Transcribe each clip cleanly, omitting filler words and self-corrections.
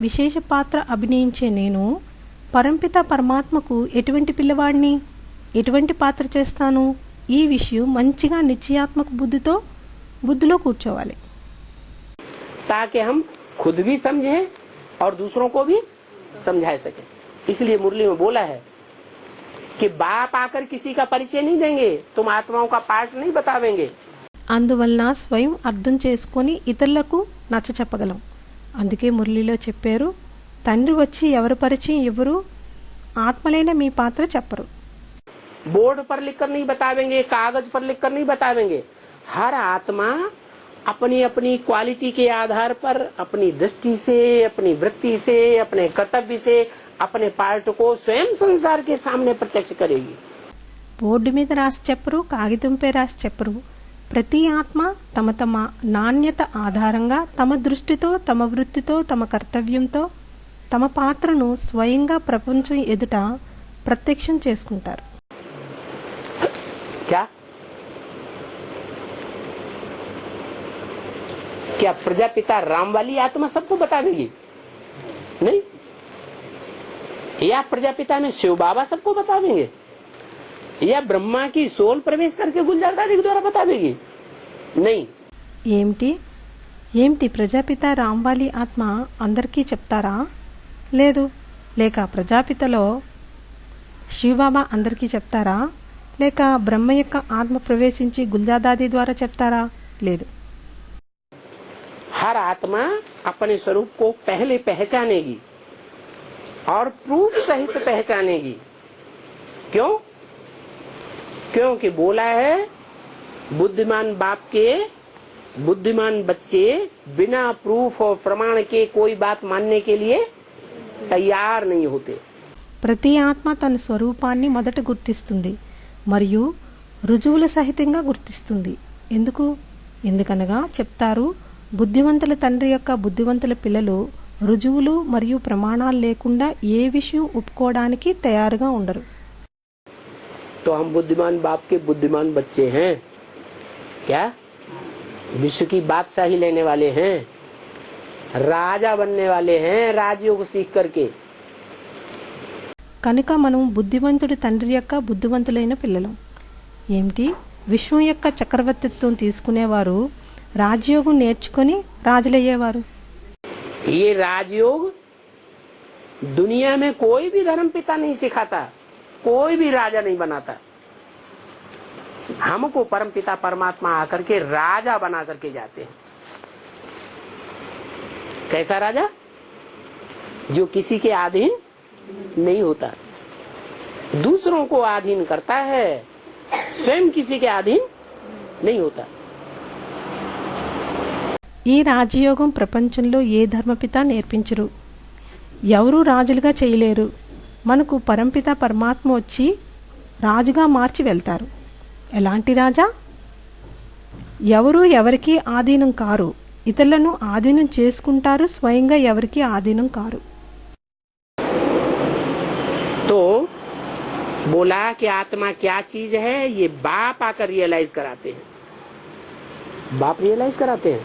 విశేష పాత్ర అభినయించే నేను పరంపిత పరమాత్మకు ఎటువంటి పిల్లవాడిని, ఎటువంటి పాత్ర చేస్తాను? ఈ విషయం మంచిగా నిశ్చయాత్మక బుద్ధిలో కూర్చోవాలి. ताकि हम खुद भी समझें और दूसरों को भी समझा सके. इसलिए मुरली में बोला है कि बाप आकर किसी का परिचय नहीं देंगे, तुम आत्माओं का पार्ट नहीं बतावेंगे. అందువలన స్వయం అర్థం చేసుకొని ఇతరులకు నచ్చ చెప్పగలం. అందుకే మురళిలో చెప్పారు, తండ్రి వచ్చి ఎవరు పరిచయం ఎవరు, ఆత్మలైన మీ పాత్ర చెప్పరు. बोर्ड पर लिखकर नहीं बतावेंगे, कागज पर लिखकर नहीं बतावेंगे. हर आत्मा अपनी अपनी क्वालिटी के आधार पर अपनी दृष्टि से, अपनी वृत्ति से, अपने कर्तव्य से अपने पार्ट को स्वयं संसार के सामने प्रत्यक्ष करेगी. బోర్డు మీద రాసి చెప్పరు, కాగితంపై రాసి చెప్పరు. ప్రతి ఆత్మ తమ తమ నాణ్యత ఆధారంగా తమ దృష్టితో, తమ వృత్తితో, తమ కర్తవ్యంతో తమ పాత్రను స్వయంగా ప్రపంచం ఎదుట ప్రత్యక్షం చేసుకుంటారు. क्या प्रजापिता राम वाली आत्मा सबको बतावेगी? नहीं. या प्रजापिता में शिव बाबा सबको बतावेंगे? या ब्रह्मा की सोल प्रवेश करके गुलजार दादी के द्वारा बतावेगी? नहीं. ఏమిటి ప్రజాపిత రాంవాలి ఆత్మ అందరికీ చెప్తారా? లేదు. లేక ప్రజాపితలో శివబాబా అందరికీ చెప్తారా? లేక బ్రహ్మ యొక్క ఆత్మ ప్రవేశించి గుల్జాదాది ద్వారా చెప్తారా? లేదు. हर आत्मा अपने स्वरूप को पहले पहचानेगी और प्रूफ सहित पहचानेगी. क्यों? क्योंकि बोला है बुद्धिमान बाप के बुद्धिमान बच्चे बिना प्रूफ और प्रमाण के कोई बात मानने के लिए तैयार नहीं होते. ప్రతి ఆత్మ తన స్వరూపాన్ని మొదట గుర్తిస్తుంది మరియు రుజువుల సహితంగా గుర్తిస్తుంది. ఎందుకనగా చెప్తారు, బుద్ధివంతుల తండ్రి యొక్క బుద్ధివంతుల పిల్లలు రుజువులు మరియు ప్రమాణాలు లేకుండా ఏ విషయం ఒప్పుకోవడానికి తయారుగా ఉండరు. तो हम बुद्धिमान बाप के बुद्धिमान बच्चे हैं. क्या विश्व की बादशाही लेने वाले हैं, राजा बनने वाले हैं राजयोग सीख करके. కనుక మనం బుద్ధివంతుడి తండ్రి యొక్క బుద్ధివంతులైన పిల్లలం. ఏమిటి? విశ్వం యొక్క చక్రవర్తిత్వం తీసుకునేవారు రాజయోగం నేర్చుకొని రాజులయ్యేవారు. ये राजयोग दुनिया में कोई भी धर्म पिता नहीं सिखाता, कोई भी राजा नहीं बनाता. हमको परम पिता परमात्मा आकर के राजा बना करके जाते हैं. कैसा राजा? जो किसी के अधीन नहीं होता, दूसरों को अधीन करता है, स्वयं किसी के अधीन नहीं होता. ఈ రాజయోగం ప్రపంచంలో ఏ ధర్మపిత నేర్పించరు, ఎవరూ రాజులుగా చేయలేరు. మనకు పరంపిత పరమాత్మ వచ్చి రాజుగా మార్చి వెళ్తారు. ఎలాంటి రాజా? ఎవరు ఎవరికి ఆధీనం కారు, ఇతరులను ఆధీనం చేసుకుంటారు, స్వయంగా ఎవరికి ఆధీనం కారు. तो बोला कि आत्मा क्या चीज है, ये बाप आकर रियलाइज कराते हैं. बाप रियलाइज कराते हैं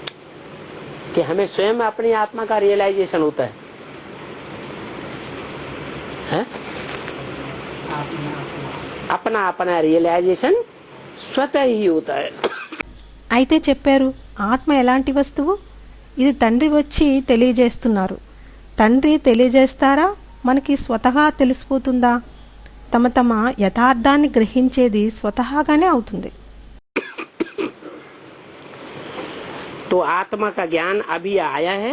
कि हमें स्वयं अपनी आत्मा का रियलाइजेशन होता है. अपना अपना रियलाइजेशन स्वतः ही होता है. అయితే చెప్పారు, ఆత్మ ఎలాంటి వస్తువు? ఇది తండ్రి వచ్చి తెలియజేస్తున్నారు. తండ్రి తెలియజేస్తారా? మనకి స్వతహా తెలిసిపోతుందా? తమ తమ యథార్థాన్ని గ్రహించేది స్వతహాగానే అవుతుంది. तो आत्मा का ज्ञान अभी आया है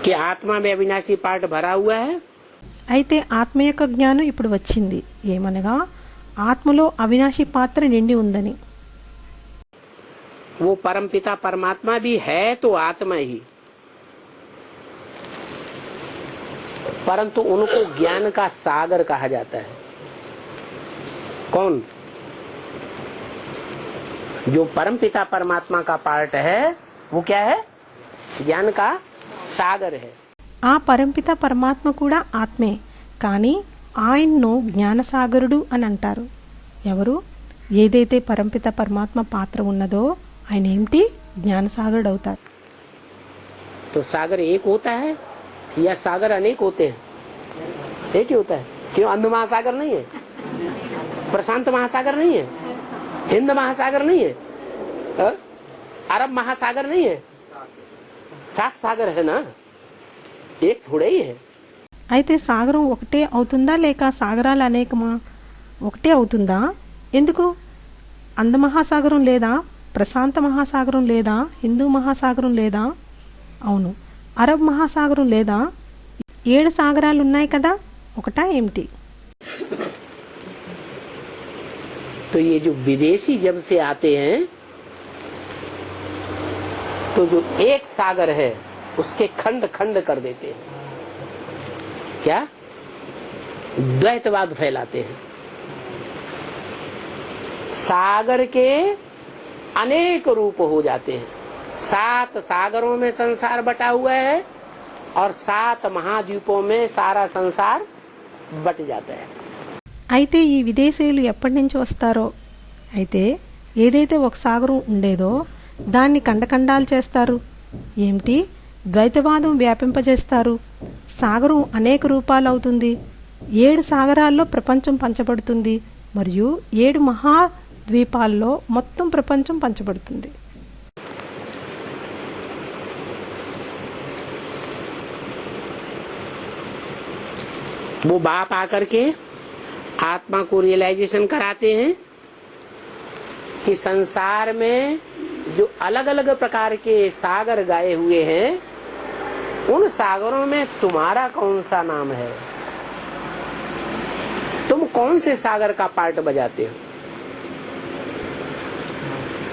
कि आत्मा में अविनाशी पार्ट भरा हुआ है. అయితే ఆత్మ యొక్క జ్ఞానం ఇప్పుడు వచ్చింది. ఏమనగా ఆత్మలో అవినాశి పాత్ర నిండి ఉందని. वो परम पिता परमात्मा भी है तो आत्मा ही, परंतु उनको ज्ञान का सागर कहा जाता है. कौन? जो परम पिता परमात्मा का पार्ट है वो क्या है? ज्ञान का सागर है. ఆ పరంపిత పరమాత్మ కూడా ఆత్మే, కానీ ఆయన్ను జ్ఞానసాగరుడు అని అంటారు. ఎవరు? ఏదైతే పరంపిత పరమాత్మ పాత్ర ఉన్నదో ఆయన ఏమిటి? జ్ఞానసాగరుడు అవుతారు. तो सागर एक होता है या सागर अनेक होते हैं? एक ही होता है। क्यों? अंध महासागर नहीं है, प्रशांत महासागर नहीं है, हिंद महासागर नहीं है, अरब महासागर नहीं है, 7 सागर है ना, एक थोड़े ही है। అయితే సాగరం ఒకటే అవుతుందా లేక సాగరాలు అనేకమా? ఒకటే అవుతుందా? ఎందుకు? అంద మహాసాగరం లేదా? ప్రశాంత మహాసాగరం లేదా? హిందూ మహాసాగరం లేదా? అవును. అరబ్ మహాసాగరం లేదా? 7 సాగరాలు ఉన్నాయి కదా, ఒకటా ఏమిటి? तो ये जो विदेशी जब से आते हैं तो जो एक सागर है उसके खंड खंड कर देते हैं। क्या? द्वैतवाद फैलाते हैं। सागर के अनेक रूप हो जाते हैं। 7 सागरों में संसार बटा हुआ है और 7 महाद्वीपों में सारा संसार बट जाता है। అయితే ఈ విదేశీయులు ఎప్పటి నుంచి వస్తారో, అయితే ఏదైతే ఒక సాగరం ఉండేదో దాన్ని ఖండఖండాలు చేస్తారు. ఏమిటి? ద్వైతవాదం వ్యాపింపజేస్తారు. సాగరం అనేక రూపాలు అవుతుంది. 7 సాగరాల్లో ప్రపంచం పంచబడుతుంది మరియు 7 మహాద్వీపాల్లో మొత్తం ప్రపంచం పంచబడుతుంది. वो बाप आकर के आत्मा को रियलाइजेशन कराते हैं कि संसार में जो अलग अलग प्रकार के सागर गाए हुए हैं उन सागरों में तुम्हारा कौन सा नाम है, तुम कौन से सागर का पार्ट बजाते हो?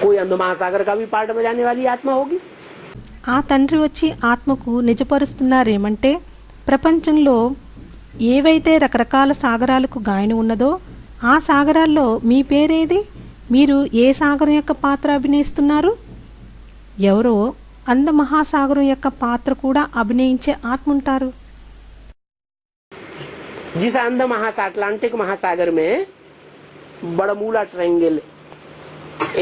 कोई अंध महासागर का भी पार्ट बजाने वाली आत्मा होगी। ఆ తండ్రి వచ్చి ఆత్మకు నిజపరుస్తున్నారేమంటే, ప్రపంచంలో ఏవైతే రకరకాల సాగరాలకు గాయన ఉన్నదో ఆ సాగరాల్లో మీ పేరేది? మీరు ఏ సాగరం యొక్క పాత్ర అభినయిస్తున్నారు? ఎవరో అంద మహాసాగరం యొక్క పాత్ర కూడా అభినయించే ఆత్మ ఉంటారు. जिस अंध महासागर अटलांटिक महासागर में बड़मूला ट्रायंगल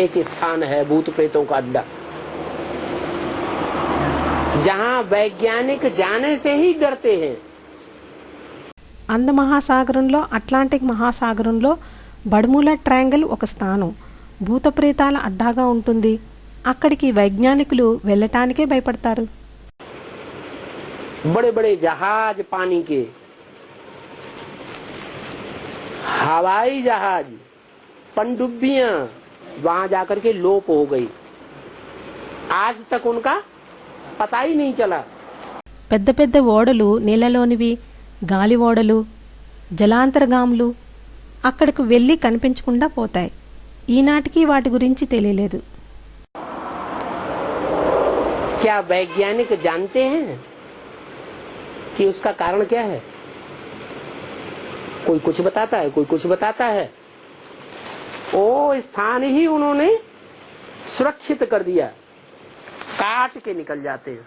एक स्थान है, भूत प्रेतों का अड्डा, जहां वैज्ञानिक जाने से ही डरते हैं। అంద మహాసాగరంలో, అట్లాంటిక్ మహాసాగరంలో బర్ముడా ట్రయాంగిల్ ఒక స్థానం, భూత ప్రేతాల అడ్డాగా ఉంటుంది. అక్కడికి వైజ్ఞానికులు వెళ్ళటానికే భయపడతారు. बड़े बड़े जहाज पानी के, हवाई जहाज, पनडुब्बियां वहां जाकर के लोप हो गई। आज तक उनका पता ही नहीं चला। పెద్ద పెద్ద ఓడలు, నీళ్ళలోనివి, గాలి ఓడలు, జలాంతర్గాములు అక్కడికి వెళ్ళి కనిపించకుండా పోతాయి. ఈనాటికి వాటి గురించి తెలియలేదు. क्या वैज्ञानिक जानते हैं कि उसका कारण क्या है? कोई कुछ बताता है, कोई कुछ बताता है। वो स्थान ही उन्होंने सुरक्षित कर दिया, काट के निकल जाते हैं।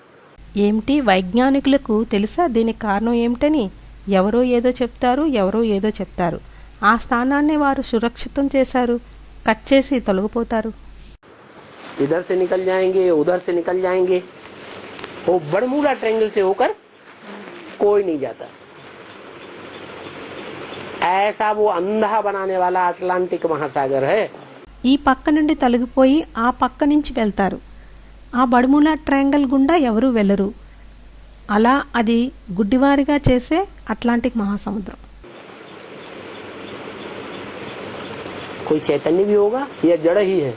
ఏమిటి? వైజ్ఞానికులకు తెలుసా దీనికి కారణం ఏమిటని? ఎవరో ఏదో చెప్తారు, ఎవరో ఏదో చెప్తారు. ఆ స్థానాన్ని వారు సురక్షితం చేశారు, కట్ చేసి తొలగిపోతారు. इधर से निकल जाएंगे, उधर से निकल जाएंगे। वो बड़मूला ट्रायंगल से होकर कोई नहीं जाता। ऐसा वो अंधा बनाने वाला अटलांटिक महासागर है। ఈ పక్క నుండి తొలగిపోయి ఆ పక్క నుంచి వెళ్తారు. ఆ బర్ముడా ట్రయాంగిల్ గుండా ఎవరూ వెళ్ళరు. అలా అది గుడ్డివారిగా చేసే అట్లాంటిక్ మహాసముద్రం. कोई चैतन्य भी होगा या जड़ ही है?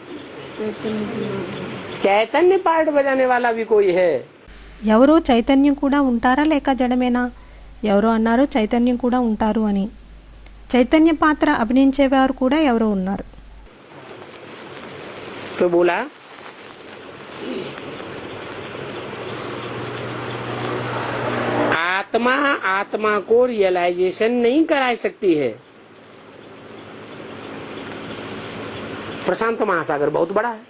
चैतन्य पार्ट बजाने वाला भी कोई है। ఎవరో చైతన్యం కూడా ఉంటారా లేక జడమేనా? ఎవరో అన్నారు చైతన్యం కూడా ఉంటారు అని. చైతన్య పాత్ర అభినయించేవారు కూడా ఎవరో ఉన్నారు. तो बोला आत्मा आत्मा को रियलाइजेशन नहीं करा सकती है। प्रशांत महासागर बहुत बड़ा है।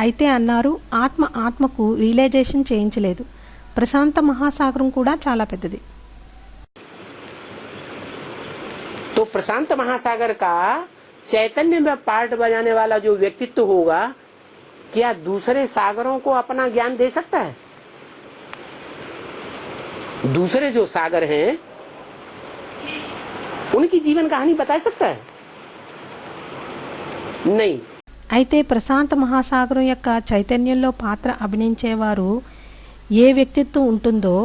అయితే అన్నారు ఆత్మ ఆత్మకు రియలైజేషన్ చేయించలేదు. ప్రశాంత మహాసాగరం కూడా చాలా పెద్దది. तो प्रशांत महासागर का चैतन्य में पार्ट बजाने वाला जो व्यक्तित्व होगा, क्या दूसरे सागरों को अपना ज्ञान दे सकता है? दूसरे जो सागर हैं उनकी जीवन कहानी बता सकता है? नहीं। అయితే ప్రశాంత మహాసాగరం యొక్క చైతన్యంలో పాత్ర అభినయించేవారు ఏ వ్యక్తిత్వం ఉంటుందో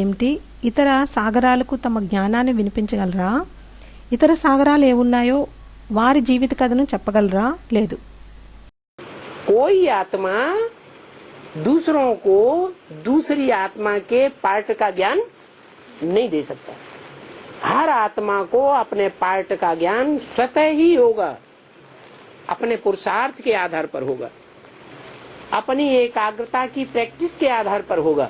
ఏమిటి? ఇతర సాగరాలకు తమ జ్ఞానాన్ని వినిపించగలరా? ఇతర సాగరాలు ఏమున్నాయో వారి జీవిత కథను చెప్పగలరా? లేదు. कोई आत्मा दूसरों को दूसरी आत्मा के पार्ट का ज्ञान नहीं दे सकता। हर आत्मा को अपने पार्ट का ज्ञान स्वतः ही होगा, अपने पुरुषार्थ के आधार पर होगा, अपनी एकाग्रता की प्रैक्टिस के आधार पर होगा।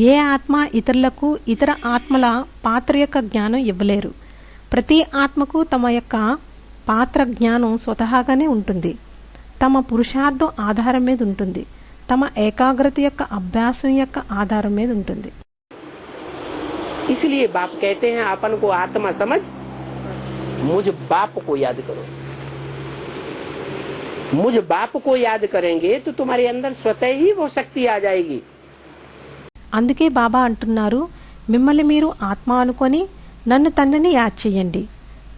ఏ ఆత్మ ఇతరులకు ఇతర ఆత్మల పాత్ర యొక్క జ్ఞానం ఇవ్వలేరు. ప్రతి ఆత్మకు తమ యొక్క పాత్ర జ్ఞానం స్వతహాగానే ఉంటుంది, తమ పురుషార్థం ఆధారం మీద ఉంటుంది, తమ ఏకాగ్రత యొక్క అభ్యాసం యొక్క ఆధారం మీద ఉంటుంది. इसलिए बाप कहते हैं अपन को आत्मा समझ, मुझ बाप को याद करो। मुझ बाप को याद करेंगे तो तुम्हारे अंदर स्वतः ही वो शक्ति आ जाएगी। అందుకే బాబా అంటున్నారు, మిమ్మల్ని మీరు ఆత్మ అనుకొని నన్ను తండ్రిని యాద్ చేయండి.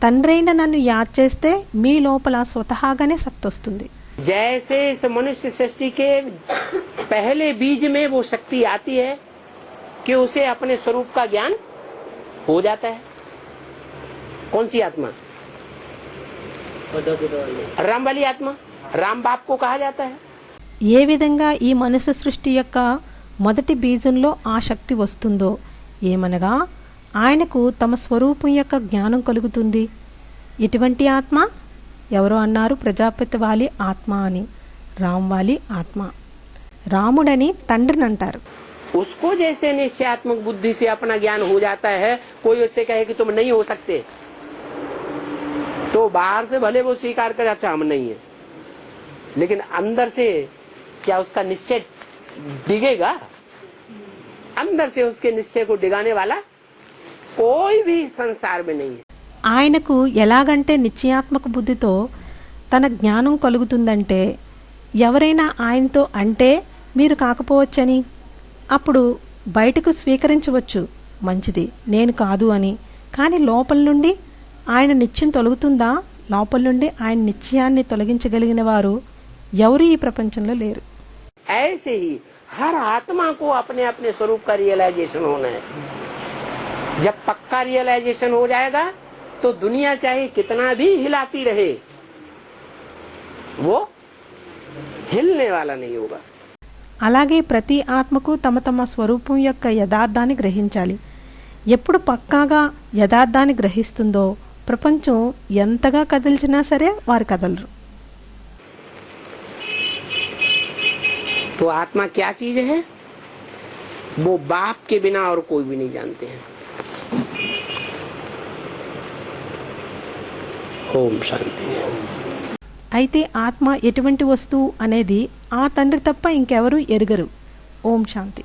తండ్రైన నన్ను యాద్ చేస్తే మీ లోపల స్వతహాగానే శక్తి వస్తుంది. जैसे इस मनुष्य सृष्टि के पहले बीज में वो शक्ति आती है कि उसे अपने स्वरूप का ज्ञान हो जाता है। कौन सी आत्मा? राम वाली आत्मा, राम बाप को कहा जाता है। ఏ విధంగా ఈ మనుష్య సృష్టి యొక్క మొదటి బీజంలో ఆ శక్తి వస్తుందో, ఏమనగా ఆయనకు తమ స్వరూపం యొక్క జ్ఞానం కలుగుతుంది. ఎటువంటి ఆత్మ? ఎవరో అన్నారు ప్రజాపతి వాలి ఆత్మ అని. రామ్ వాలి ఆత్మ. రాముడని తండ్రిని అంటారు. उसको जैसे निश्चयात्मक बुद्धि से अपना ज्ञान हो जाता है, कोई उससे कहे कि तुम नहीं हो सकते तो बाहर से भले वो स्वीकार करे अच्छा हम नहीं है, लेकिन अंदर से क्या उसका निश्चय डिगेगा? अंदर से उसके निश्चय को डिगाने वाला कोई भी संसार में नहीं है। ఆయనకు ఎలాగంటే నిశ్చయాత్మక బుద్ధితో తన జ్ఞానం కలుగుతుందంటే, ఎవరైనా ఆయనతో అంటే మీరు కాకపోవచ్చని, అప్పుడు బయటకు స్వీకరించవచ్చు మంచిది నేను కాదు అని. కానీ లోపల నుండి ఆయన నిశ్చయం తొలగుతుందా? లోపల నుండి ఆయన నిశ్చయాన్ని తొలగించగలిగిన వారు ఎవరు ఈ ప్రపంచంలో లేరు. ऐसे ही हर आत्मा को अपने अपने स्वरूप का रियलाइजेशन होना है। जब पक्का रियलाइजेशन हो जाएगा तो दुनिया चाहे कितना भी हिलाती रहे वो हिलने वाला नहीं होगा. అలాగే ప్రతి ఆత్మకు తమ తమ స్వరూపం యొక్క యథార్థాన్ని గ్రహించాలి. ఎప్పుడు పక్కాగా యథార్థాన్ని గ్రహిస్తుందో ప్రపంచం ఎంతగా కదిల్చినా సరే వారు కదలరు. तो आत्मा क्या चीज है? वो बाप के बिना और कोई भी नहीं जानते हैं. ఓం శాంతి. అయితే ఆత్మ ఎటువంటి వస్తువు అనేది ఆ తండ్రి తప్ప ఇంకెవరూ ఎరుగరు. ఓం శాంతి.